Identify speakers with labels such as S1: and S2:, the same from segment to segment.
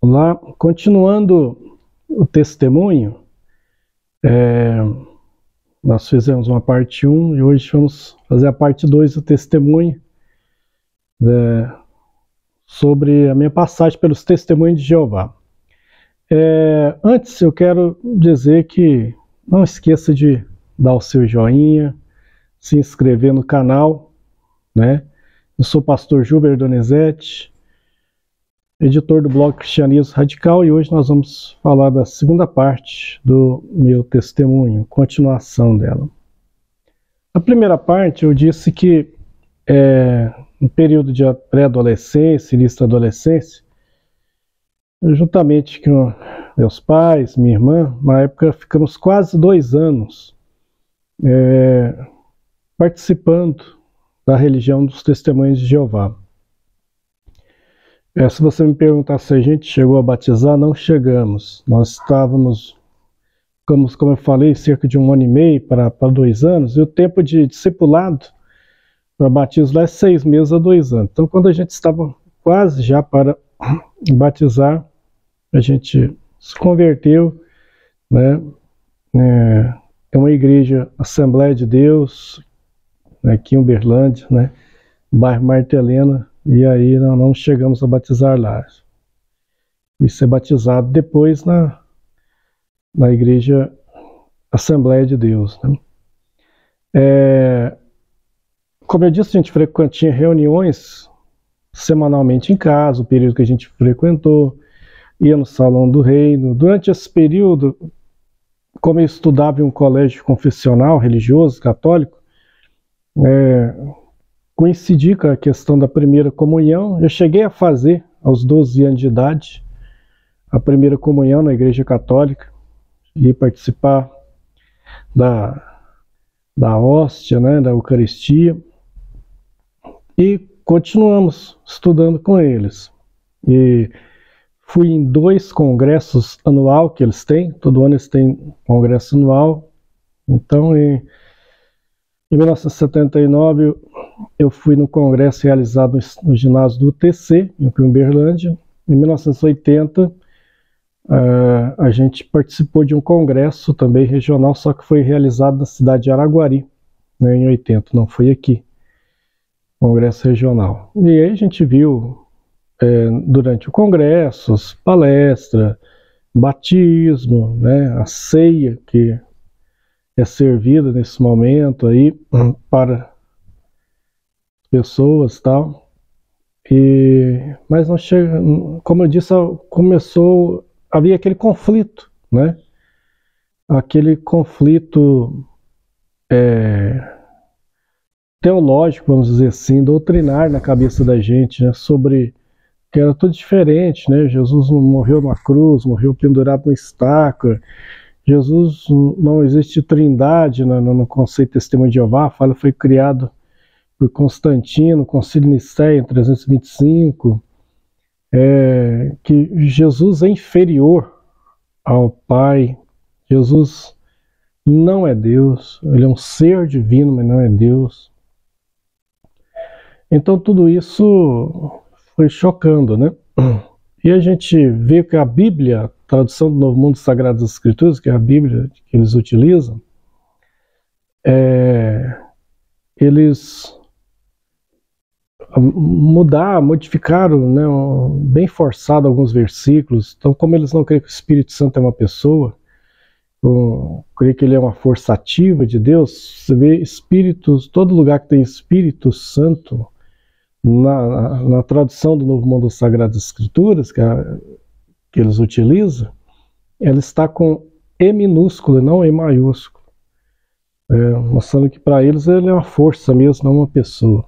S1: Lá, continuando o testemunho, nós fizemos uma parte 1 e hoje vamos fazer a parte 2 do testemunho, sobre a minha passagem pelos testemunhos de Jeová. Antes eu quero dizer que não esqueça de dar o seu joinha, se inscrever no canal, né? Eu sou o pastor Gilber Donizete, editor do blog Cristianismo Radical, e hoje nós vamos falar da segunda parte do meu testemunho, continuação dela. Na primeira parte eu disse que no período de pré-adolescência, início da adolescência, eu, juntamente com meus pais, minha irmã, na época ficamos quase 2 anos participando da religião dos Testemunhos de Jeová. Se você me perguntar se a gente chegou a batizar, não chegamos. Nós estávamos, como eu falei, cerca de 1 ano e meio para 2 anos, e o tempo de discipulado para batismo lá é 6 meses a 2 anos. Então, quando a gente estava quase já para batizar, a gente se converteu, né? É uma igreja Assembleia de Deus, aqui em Uberlândia, né? Bairro Marta Helena, e aí nós não chegamos a batizar lá. Fui ser batizado depois na igreja Assembleia de Deus, né? Como eu disse, a gente tinha reuniões semanalmente em casa, o período que a gente frequentou, ia no Salão do Reino. Durante esse período, como eu estudava em um colégio confessional, religioso, católico, coincidi com a questão da primeira comunhão. Eu cheguei a fazer, aos 12 anos de idade, a primeira comunhão na Igreja Católica, e participar da hóstia, né, da Eucaristia, e continuamos estudando com eles. E fui em 2 congressos anual que eles têm, todo ano eles têm congresso anual. Então, em 1979, eu fui no congresso realizado no ginásio do UTC, em Uberlândia. Em 1980, a gente participou de um congresso também regional, só que foi realizado na cidade de Araguari, né, em 80, não foi aqui, congresso regional. E aí a gente viu, durante o congresso, palestra, batismo, né, a ceia que é servida nesse momento aí para pessoas, tal. Mas não chega, como eu disse, havia aquele conflito, né? Aquele conflito teológico, vamos dizer assim, doutrinar na cabeça da gente, né? Sobre que era tudo diferente, né? Jesus morreu na cruz, morreu pendurado no estaca. Jesus, não existe trindade no conceito de Testemunho de Jeová. A fala foi criado por Constantino, Concílio Nicéia em 325, que Jesus é inferior ao Pai. Jesus não é Deus, ele é um ser divino, mas não é Deus. Então tudo isso foi chocando, né? E a gente vê que a Bíblia, a tradução do Novo Mundo Sagradas Escrituras, que é a Bíblia que eles utilizam, eles modificaram, né, bem forçado alguns versículos. Então, como eles não creem que o Espírito Santo é uma pessoa, creem que ele é uma força ativa de Deus, você vê espíritos, todo lugar que tem Espírito Santo, na tradução do Novo Mundo Sagradas Escrituras, que eles utilizam, ela está com E minúsculo e não E maiúsculo, mostrando que para eles ele é uma força mesmo, não uma pessoa.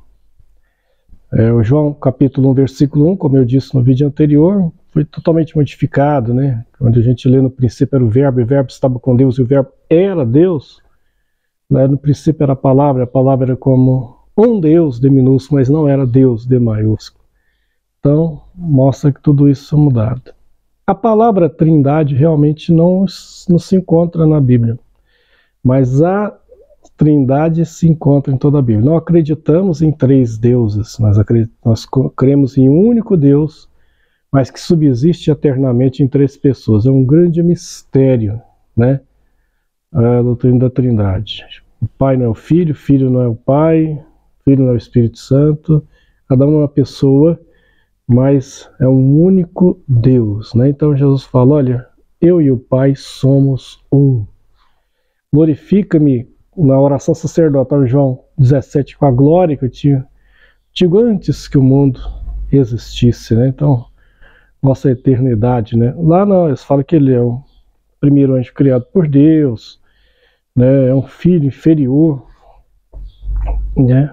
S1: O João capítulo 1, versículo 1, como eu disse no vídeo anterior, foi totalmente modificado, né? Quando a gente lê, no princípio era o Verbo, e o Verbo estava com Deus, e o Verbo era Deus, né? No princípio era a palavra era como um Deus de minúsculo, mas não era Deus de maiúsculo. Então, mostra que tudo isso é mudado. A palavra trindade realmente não se encontra na Bíblia, mas a trindade se encontra em toda a Bíblia. Não acreditamos em 3 deuses, nós cremos em um único Deus, mas que subsiste eternamente em três pessoas. É um grande mistério, né? A doutrina da Trindade. O Pai não é o Filho, o Filho não é o Pai, o Filho não é o Espírito Santo. Cada um é uma pessoa, mas é um único Deus, né? Então Jesus fala, olha, eu e o Pai somos um. Glorifica-me na oração sacerdotal João 17 com a glória que eu tinha digo antes que o mundo existisse, né? Então, nossa eternidade, né? Lá nós fala que ele é o primeiro anjo criado por Deus, né? É um filho inferior, né?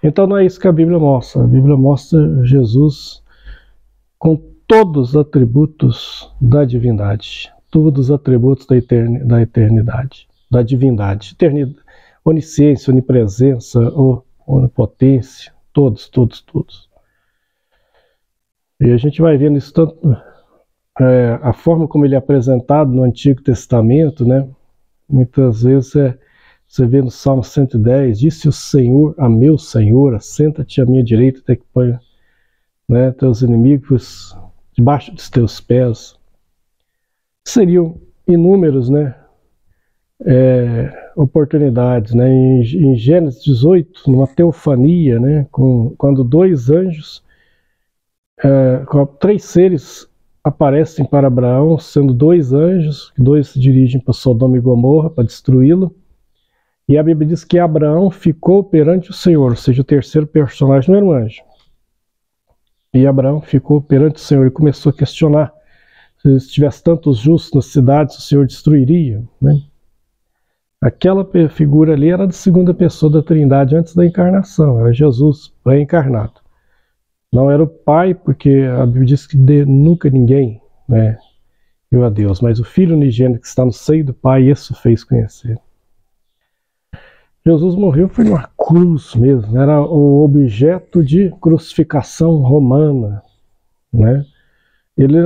S1: Então não é isso que a Bíblia mostra. A Bíblia mostra Jesus com todos os atributos da divindade, todos os atributos da eternidade, da divindade, eternidade, onisciência, onipresença, onipotência, todos. E a gente vai vendo isso tanto, a forma como ele é apresentado no Antigo Testamento, né? Muitas vezes você vê no Salmo 110, disse o Senhor a meu Senhor, assenta-te à minha direita até que ponha, né, teus inimigos debaixo dos teus pés. Seriam inúmeros, né, oportunidades, né? Em Gênesis 18, numa teofania, né, quando dois anjos, três seres aparecem para Abraão, sendo dois anjos, dois se dirigem para Sodoma e Gomorra para destruí-lo, e a Bíblia diz que Abraão ficou perante o Senhor, ou seja, o terceiro personagem não era um anjo. E Abraão ficou perante o Senhor e começou a questionar se tivesse tantos justos nas cidades, o Senhor destruiria, né? Aquela figura ali era da segunda pessoa da Trindade antes da encarnação, era Jesus pré-encarnado. Não era o Pai, porque a Bíblia diz que nunca ninguém, né, viu a Deus, mas o Filho unigênito que está no seio do Pai, isso fez conhecer. Jesus morreu foi numa cruz mesmo, era o objeto de crucificação romana, né?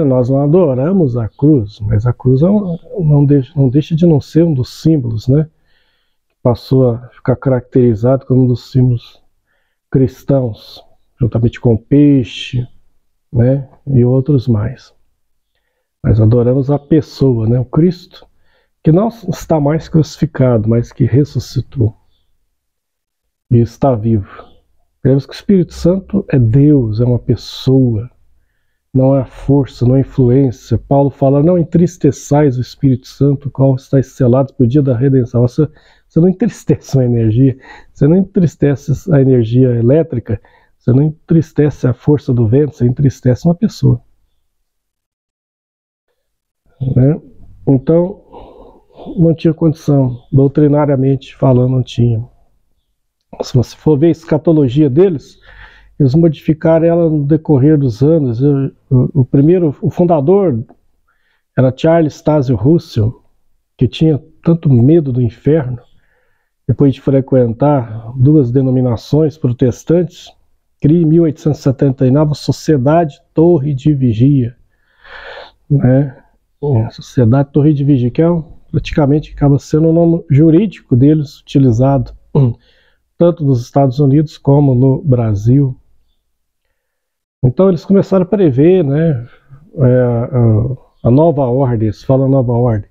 S1: Nós não adoramos a cruz, mas a cruz não deixa de não ser um dos símbolos, né? Passou a ficar caracterizado como um dos símbolos cristãos, juntamente com o peixe, né? E outros mais. Mas adoramos a pessoa, né? O Cristo, que não está mais crucificado, mas que ressuscitou e está vivo. Cremos que o Espírito Santo é Deus, é uma pessoa, não é força, não é influência. Paulo fala, não entristeçais o Espírito Santo, o qual está selado para o dia da redenção. Você não entristece uma energia, você não entristece a energia elétrica, você não entristece a força do vento, você entristece uma pessoa, né? Então, não tinha condição, doutrinariamente falando, não tinha. Se você for ver a escatologia deles, eles modificaram ela no decorrer dos anos. O fundador era Charles Taze Russell, que tinha tanto medo do inferno, depois de frequentar duas denominações protestantes, cria em 1879 a Sociedade Torre de Vigia, né? Sociedade Torre de Vigia, que praticamente acaba sendo o nome jurídico deles utilizado tanto nos Estados Unidos como no Brasil. Então eles começaram a prever, né, a nova ordem, eles falam nova ordem,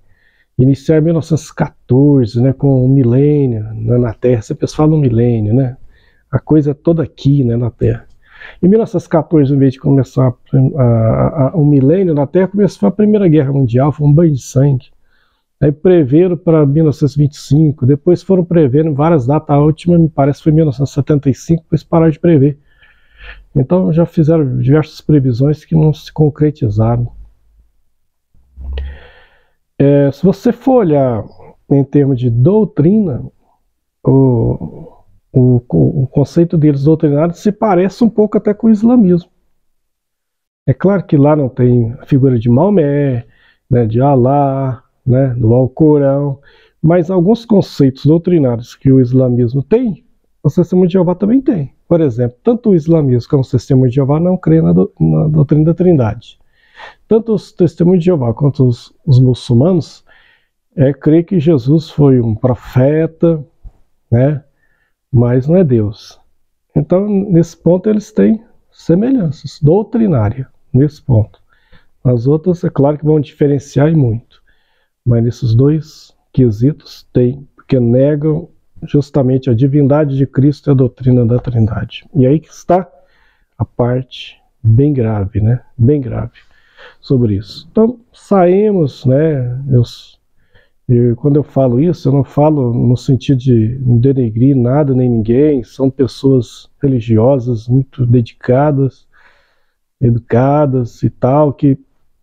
S1: iniciar em 1914, né, com o milênio, né, na Terra. Você fala no milênio, né, a coisa é toda aqui, né, na Terra. Em 1914, em vez de começar o milênio na Terra, começou a Primeira Guerra Mundial, foi um banho de sangue. Aí preveram para 1925, depois foram prevendo várias datas, a última me parece foi 1975, depois pararam de prever. Então já fizeram diversas previsões que não se concretizaram. Se você for olhar em termos de doutrina, o conceito deles doutrinário se parece um pouco até com o islamismo. É claro que lá não tem a figura de Maomé, né, de Alá, né, do Alcorão, mas alguns conceitos doutrinários que o islamismo tem, o Testemunho de Jeová também tem. Por exemplo, tanto o islamismo como o Testemunho de Jeová não crê na doutrina da Trindade. Tanto os Testemunhos de Jeová quanto os muçulmanos creem que Jesus foi um profeta, né, mas não é Deus. Então, nesse ponto, eles têm semelhanças doutrinárias, nesse ponto. As outras, é claro que vão diferenciar e muito, mas nesses dois quesitos tem, porque negam justamente a divindade de Cristo e a doutrina da Trindade. E aí que está a parte bem grave, né? Bem grave sobre isso. Então, saímos, né? Quando eu falo isso, eu não falo no sentido de denegrir nada nem ninguém. São pessoas religiosas muito dedicadas, educadas e tal, que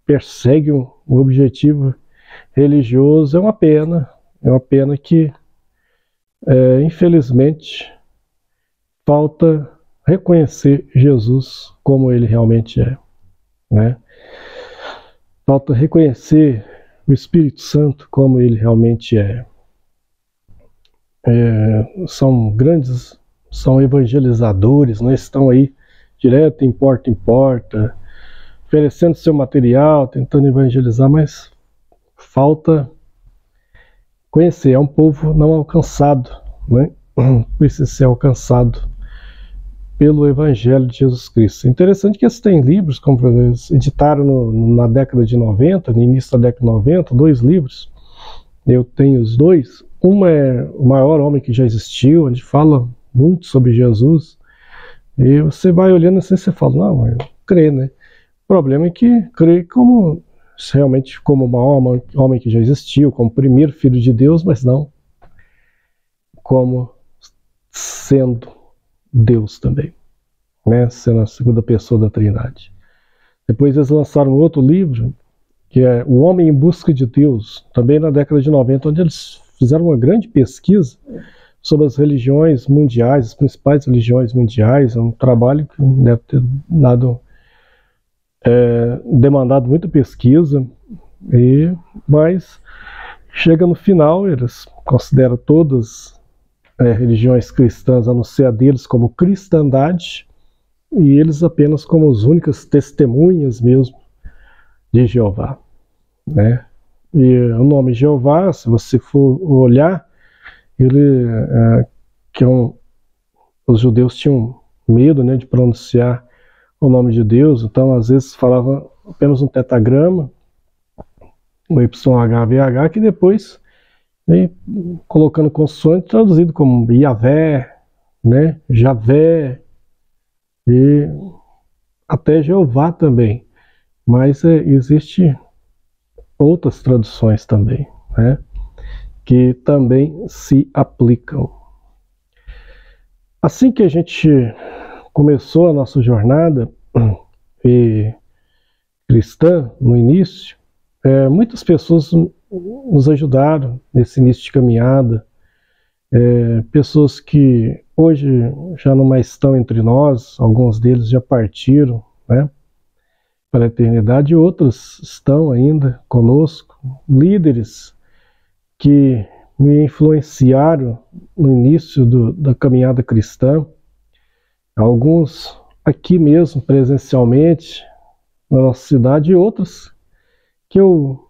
S1: perseguem um objetivo religioso. É uma pena que, infelizmente, falta reconhecer Jesus como ele realmente é, né? Falta reconhecer o Espírito Santo como ele realmente é. São evangelizadores, né? Estão aí direto em porta, oferecendo seu material, tentando evangelizar, mas falta conhecer. É um povo não alcançado, né? Precisa ser alcançado pelo Evangelho de Jesus Cristo. Interessante que eles têm livros, como eles editaram na década de 90, no início da década de 90, 2 livros. Eu tenho os 2. Um é O Maior Homem que Já Existiu, onde fala muito sobre Jesus. E você vai olhando assim e você fala, não, eu creio, né? O problema é que creio como realmente como o maior homem que já existiu, como o primeiro filho de Deus, mas não como sendo Deus também, né? Sendo a segunda pessoa da Trindade. Depois eles lançaram outro livro, que é O Homem em Busca de Deus, também na década de 90, onde eles fizeram uma grande pesquisa sobre as religiões mundiais, as principais religiões mundiais. É um trabalho que deve ter demandado muita pesquisa, mas chega no final, eles consideram todas religiões cristãs, a não ser a deles, como cristandade, e eles apenas como as únicas testemunhas mesmo de Jeová, né? E o nome Jeová, se você for olhar, os judeus tinham medo, né, de pronunciar o nome de Deus, então às vezes falava apenas um tetagrama, o YHWH, que depois vem colocando consoante, traduzido como Yahvé, né, Javé, e até Jeová também. Mas existe outras traduções também, né, que também se aplicam. Assim que a gente começou a nossa jornada cristã no início, muitas pessoas nos ajudaram nesse início de caminhada, pessoas que hoje já não mais estão entre nós, alguns deles já partiram, né, para a eternidade, e outros estão ainda conosco, líderes que me influenciaram no início da caminhada cristã, alguns aqui mesmo presencialmente na nossa cidade, e outros que eu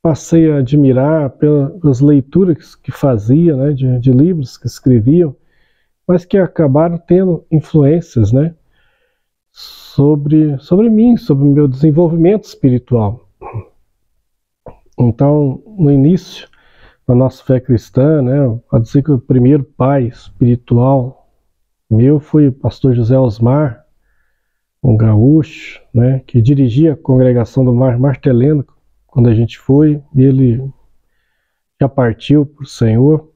S1: passei a admirar pelas leituras que fazia, né, de livros que escreviam, mas que acabaram tendo influências, né, sobre mim, sobre o meu desenvolvimento espiritual. Então, no início da nossa fé cristã, né, pode dizer que o primeiro pai espiritual meu foi o pastor José Osmar, um gaúcho, né, que dirigia a congregação do Marteleno quando a gente foi, e ele já partiu para o Senhor.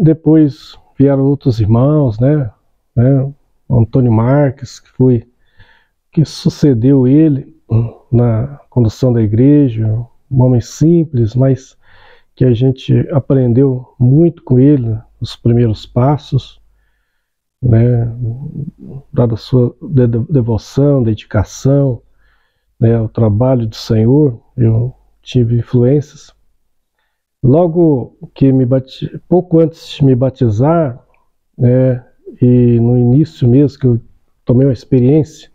S1: Depois vieram outros irmãos, né, Antônio Marques, que sucedeu ele na condução da igreja, um homem simples, mas que a gente aprendeu muito com ele nos primeiros passos, né, dada a sua devoção, dedicação, né, ao trabalho do Senhor. Eu tive influências. Logo que pouco antes de me batizar, né, e no início mesmo que eu tomei uma experiência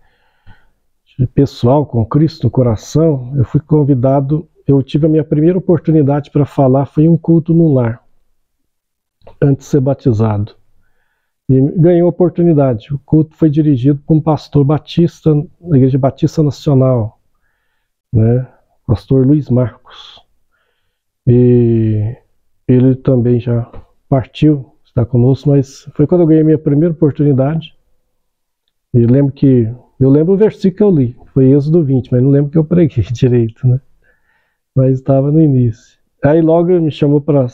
S1: pessoal com Cristo no coração, eu fui convidado, eu tive a minha primeira oportunidade para falar, foi em um culto no lar, antes de ser batizado. E ganhou oportunidade. O culto foi dirigido por um pastor batista, na Igreja Batista Nacional, né? Pastor Luiz Marcos. E ele também já partiu, está conosco, mas foi quando eu ganhei minha primeira oportunidade. E eu lembro o versículo que eu li, foi Êxodo 20, mas não lembro que eu preguei direito, né? Mas estava no início. Aí logo ele me chamou para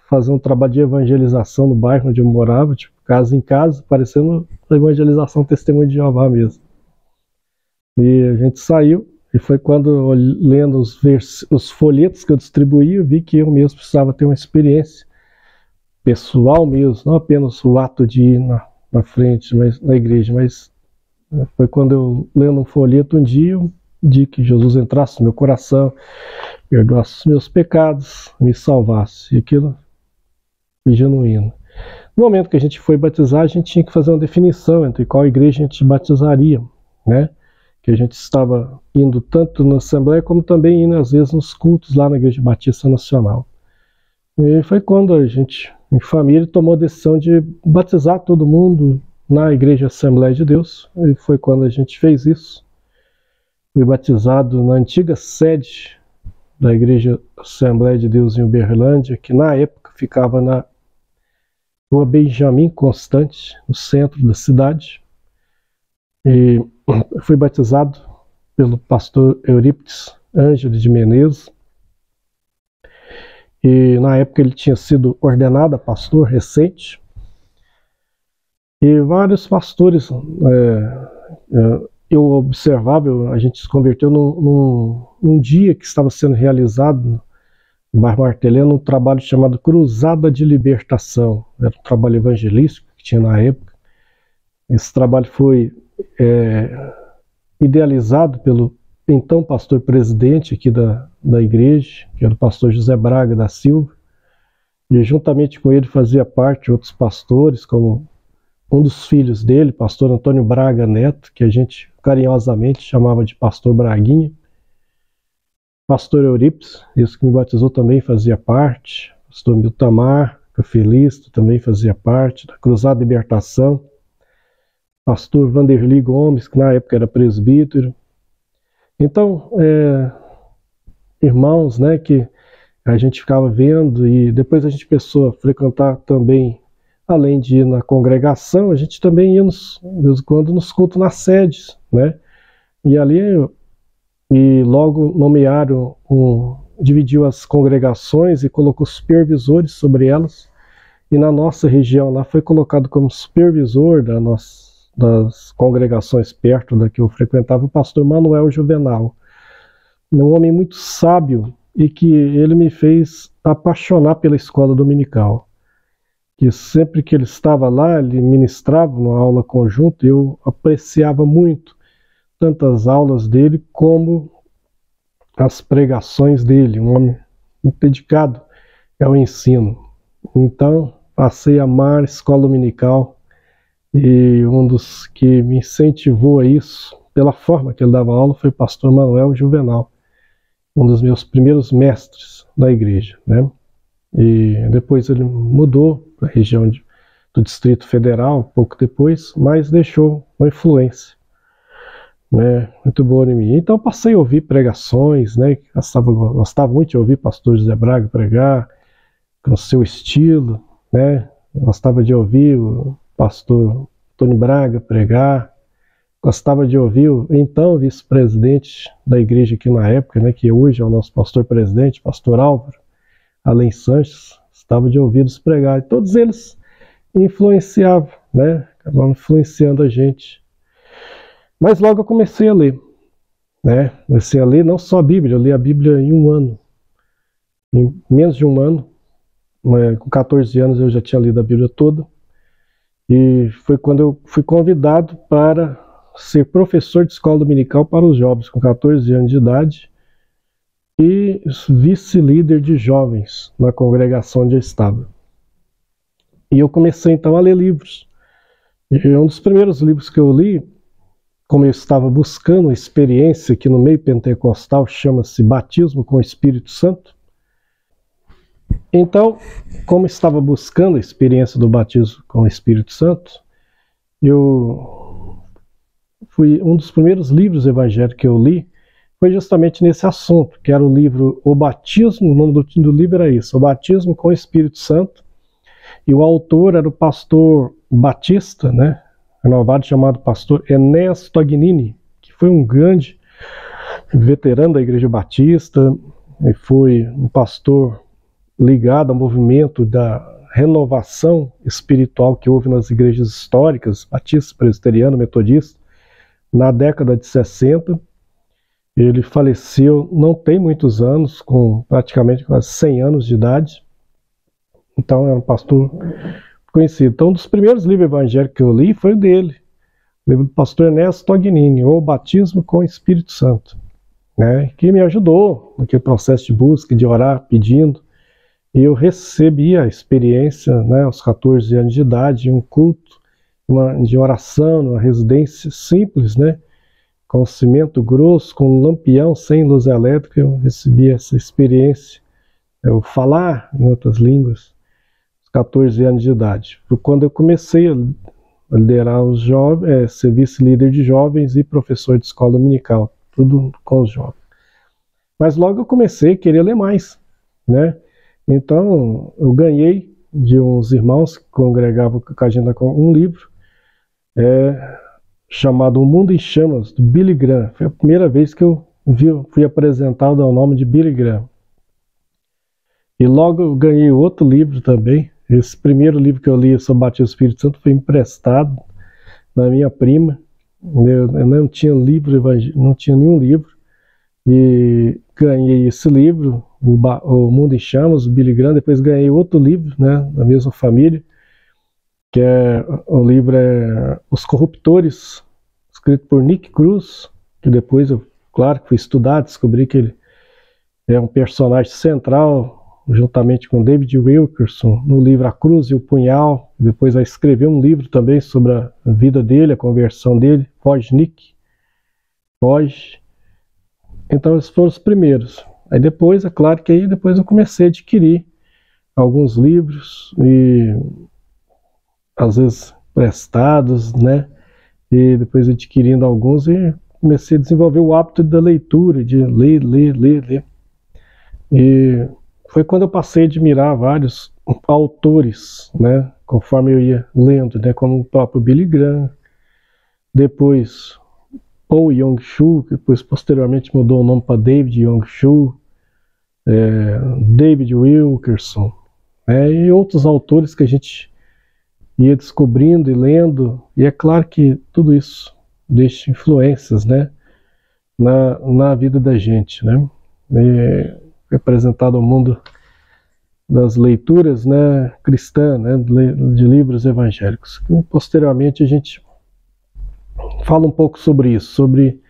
S1: fazer um trabalho de evangelização no bairro onde eu morava, tipo, casa em casa, parecendo evangelização Testemunho de Jeová mesmo. E a gente saiu, e foi quando, lendo os folhetos que eu distribuía, eu vi que eu mesmo precisava ter uma experiência pessoal mesmo, não apenas o ato de ir na frente, mas na igreja, mas foi quando eu, lendo um folheto um dia, eu pedi que Jesus entrasse no meu coração, perdoasse os meus pecados, me salvasse. E aquilo foi genuíno. No momento que a gente foi batizar, a gente tinha que fazer uma definição entre qual igreja a gente batizaria, né? Que a gente estava indo tanto na Assembleia, como também indo às vezes nos cultos lá na Igreja Batista Nacional. E foi quando a gente, em família, tomou a decisão de batizar todo mundo na Igreja Assembleia de Deus. E foi quando a gente fez isso. Fui batizado na antiga sede da Igreja Assembleia de Deus em Uberlândia, que na época ficava na Rua Benjamin Constante, no centro da cidade. E fui batizado pelo pastor Eurípides Ângelo de Menezes. E na época ele tinha sido ordenado a pastor recente. E vários pastores, eu observava, a gente se converteu num dia que estava sendo realizado no bairro Martelena, um trabalho chamado Cruzada de Libertação. Era um trabalho evangelístico que tinha na época. Esse trabalho foi idealizado pelo então pastor presidente aqui da igreja, que era o pastor José Braga da Silva, e juntamente com ele fazia parte outros pastores, como um dos filhos dele, pastor Antônio Braga Neto, que a gente carinhosamente chamava de pastor Braguinha, pastor Eurípides, esse que me batizou também fazia parte, pastor Miltamar Cafelisto também fazia parte, da Cruzada Libertação, pastor Vanderly Gomes, que na época era presbítero. Então, irmãos, né, que a gente ficava vendo, e depois a gente começou a frequentar também, além de ir na congregação, a gente também ia, de vez em quando, nos cultos nas sedes, né? E ali, e logo nomearam, dividiu as congregações e colocou supervisores sobre elas, e na nossa região lá foi colocado como supervisor das congregações perto da que eu frequentava, o pastor Manuel Juvenal, um homem muito sábio, e que ele me fez apaixonar pela escola dominical. Que sempre que ele estava lá, ele ministrava uma aula conjunta, eu apreciava muito tanto as aulas dele como as pregações dele, um homem muito dedicado ao ensino. Então, passei a amar a escola dominical, e um dos que me incentivou a isso, pela forma que ele dava aula, foi o pastor Manuel Juvenal, um dos meus primeiros mestres da igreja, né? E depois ele mudou para a região do Distrito Federal, pouco depois, mas deixou uma influência, né, muito boa em mim. Então passei a ouvir pregações, né, gostava muito de ouvir o pastor José Braga pregar, com o seu estilo, né, gostava de ouvir o pastor Antônio Braga pregar, gostava de ouvir o então vice-presidente da igreja aqui na época, né, que hoje é o nosso pastor-presidente, pastor Álvaro Além Sanches, estava de ouvi-los pregar, e todos eles influenciavam, né? Acabavam influenciando a gente. Mas logo eu comecei a ler, né? Comecei a ler não só a Bíblia, eu li a Bíblia em um ano. Em menos de um ano, com 14 anos eu já tinha lido a Bíblia toda, e foi quando eu fui convidado para ser professor de escola dominical para os jovens, com 14 anos de idade, e vice-líder de jovens na congregação onde eu estava. E eu comecei então a ler livros. E um dos primeiros livros que eu li, como eu estava buscando uma experiência que no meio pentecostal chama-se Batismo com o Espírito Santo. Então, como estava buscando a experiência do batismo com o Espírito Santo, um dos primeiros livros evangélicos que eu li foi justamente nesse assunto, que era o livro O Batismo. O nome do livro era isso, O Batismo com o Espírito Santo, e o autor era o pastor batista, né, renovado, chamado pastor Enéas Tognini, que foi um grande veterano da Igreja Batista, e foi um pastor ligado ao movimento da renovação espiritual que houve nas igrejas históricas, batista, presbiteriano, metodista, na década de 60. Ele faleceu não tem muitos anos, com praticamente quase 100 anos de idade. Então era um pastor conhecido. Então um dos primeiros livros evangélicos que eu li foi o dele, o livro do pastor Enéas Tognini, O Batismo com o Espírito Santo, né, que me ajudou naquele processo de busca, de orar, pedindo. E eu recebi a experiência, né, aos 14 anos de idade, um culto de oração, uma residência simples, né, com cimento grosso, com um lampião, sem luz elétrica. Eu recebi essa experiência, eu falar em outras línguas, aos 14 anos de idade. Foi quando eu comecei a liderar os jovens, ser vice-líder de jovens e professor de escola dominical, tudo com os jovens. Mas logo eu comecei a querer ler mais, né? Então eu ganhei de uns irmãos que congregavam com a gente um livro, chamado O Mundo em Chamas, do Billy Graham. Foi a primeira vez que eu fui apresentado ao nome de Billy Graham. E logo eu ganhei outro livro também. Esse primeiro livro que eu li sobre o batismo do Espírito Santo foi emprestado da minha prima. Eu não tinha livro, não tinha nenhum livro. E ganhei esse livro, O Mundo em Chamas, do Billy Graham. Depois ganhei outro livro, né, da mesma família, que o livro é Os Corruptores, escrito por Nick Cruz, que depois eu, claro, fui estudar, descobri que ele é um personagem central, juntamente com David Wilkerson, no livro A Cruz e o Punhal. Depois vai escrever um livro também sobre a vida dele, a conversão dele, Foge Nick, Foge. Então esses foram os primeiros. Aí depois, é claro que aí depois eu comecei a adquirir alguns livros, e às vezes prestados, né? E depois adquirindo alguns, e comecei a desenvolver o hábito da leitura, de ler. E foi quando eu passei a admirar vários autores, né? Conforme eu ia lendo, né? Como o próprio Billy Graham, depois Paul Yong-Soo, que depois posteriormente mudou o nome para David Yong-Soo, David Wilkerson, né? E outros autores que a gente ia descobrindo e lendo. E é claro que tudo isso deixa influências, né, na vida da gente, né? Foi apresentado ao mundo das leituras, né, cristã, né, de livros evangélicos. E posteriormente a gente fala um pouco sobre isso, sobre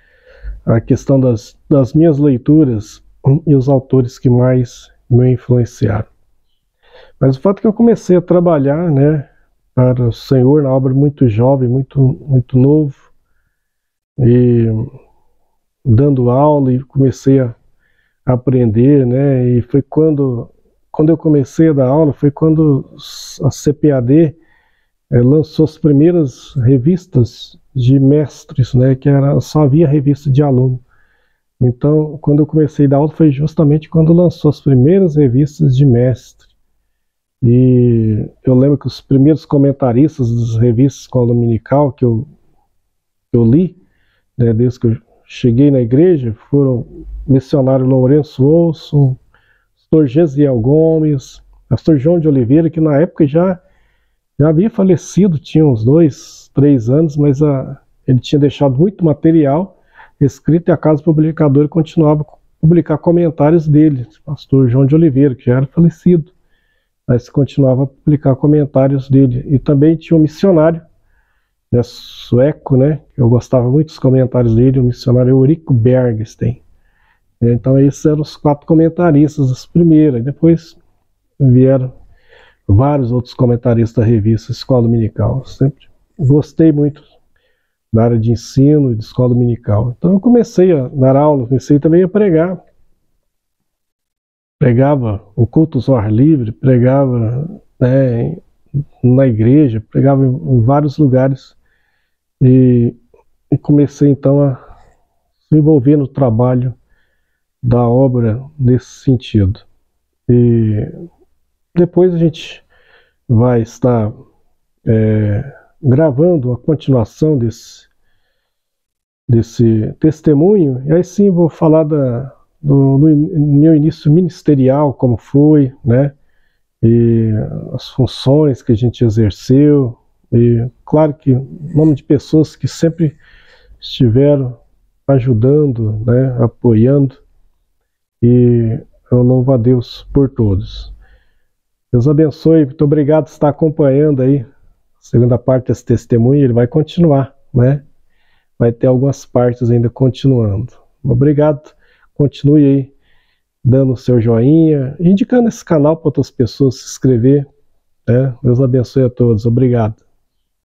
S1: a questão das minhas leituras e os autores que mais me influenciaram. Mas o fato é que eu comecei a trabalhar, né, para o Senhor na obra muito jovem, muito novo, e dando aula, e comecei a aprender, né? E foi quando eu comecei a dar aula, foi quando a CPAD lançou as primeiras revistas de mestres, né? Que só havia revista de aluno. Então, quando eu comecei a dar aula, foi justamente quando lançou as primeiras revistas de mestre. E eu lembro que os primeiros comentaristas das revistas Escola Dominical que eu li, né, desde que eu cheguei na igreja, foram o missionário Lourenço Olson, pastor Gesiel Gomes, pastor João de Oliveira, que na época já havia falecido, tinha uns 2, 3 anos, mas ele tinha deixado muito material escrito, e a Casa Publicadora continuava a publicar comentários dele, pastor João de Oliveira, que já era falecido, mas continuava a publicar comentários dele. E também tinha um missionário, né, sueco, né, eu gostava muito dos comentários dele, o missionário Eurico Bergsten. Então esses eram os 4 comentaristas das primeiras. Depois vieram vários outros comentaristas da revista Escola Dominical. Sempre gostei muito da área de ensino e de escola dominical. Então eu comecei a dar aula, comecei também a pregar. Pregava em cultos ao ar livre, pregava, né, na igreja, pregava em vários lugares e comecei então a se envolver no trabalho da obra nesse sentido. E depois a gente vai estar gravando a continuação desse testemunho, e aí sim vou falar do meu início ministerial, como foi, né? E as funções que a gente exerceu, e claro que em nome de pessoas que sempre estiveram ajudando, né, apoiando, e eu louvo a Deus por todos. Deus abençoe, muito obrigado por estar acompanhando aí a segunda parte desse testemunho. Ele vai continuar, né? Vai ter algumas partes ainda continuando. Obrigado, continue aí dando o seu joinha, indicando esse canal para outras pessoas se inscrever, né? Deus abençoe a todos, obrigado.